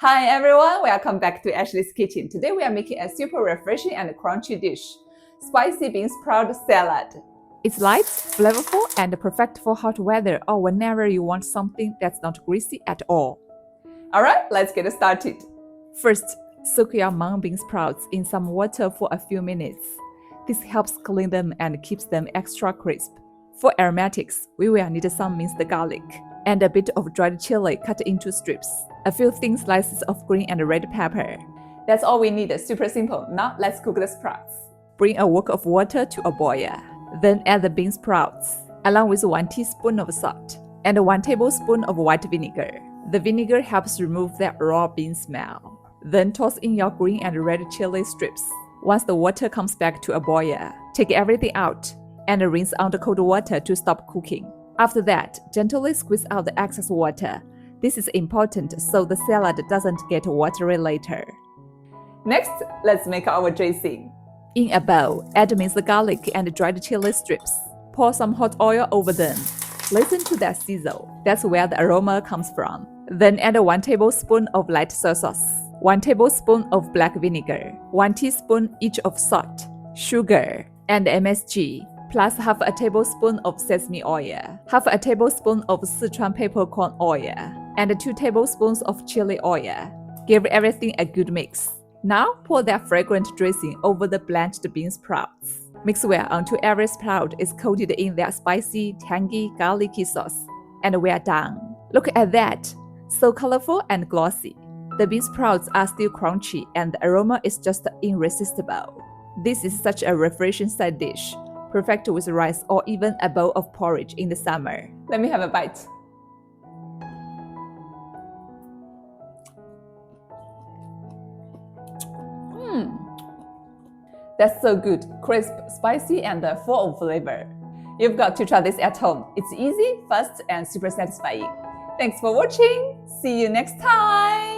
Hi everyone, welcome back to Ashley's Kitchen. Today we are making a super refreshing and crunchy dish, spicy bean sprout salad. It's light, flavorful, and perfect for hot weather or whenever you want something that's not greasy at all. Alright, let's get started. First, soak your mung bean sprouts in some water for a few minutes. This helps clean them and keeps them extra crisp. For aromatics, we will need some minced garlic and a bit of dried chili cut into strips, a few thin slices of green and red pepper. That's all we need, super simple. Now let's cook the sprouts. Bring a wok of water to a boil. Then add the bean sprouts, along with 1 teaspoon of salt and 1 tablespoon of white vinegar. The vinegar helps remove that raw bean smell. Then toss in your green and red chili strips. Once the water comes back to a boil, take everything out and rinse under cold water to stop cooking. After that, gently squeeze out the excess water. This is important so the salad doesn't get watery later. Next, let's make our dressing. In a bowl, add minced garlic and dried chili strips. Pour some hot oil over them. Listen to that sizzle. That's where the aroma comes from. Then add 1 tablespoon of light soy sauce, 1 tablespoon of black vinegar, 1 teaspoon each of salt, sugar, and MSG, plus half a tablespoon of sesame oil, half a tablespoon of Sichuan Peppercorn Oil, and 2 tablespoons of chili oil. Give everything a good mix. Now pour that fragrant dressing over the blanched bean sprouts. Mix well until every sprout is coated in that spicy, tangy, garlicky sauce. And we're done. Look at that! So colorful and glossy. The bean sprouts are still crunchy and the aroma is just irresistible. This is such a refreshing side dish, perfect with rice or even a bowl of porridge in the summer. Let me have a bite. That's so good, crisp, spicy, and full of flavor. You've got to try this at home. It's easy, fast, and super satisfying. Thanks for watching. See you next time.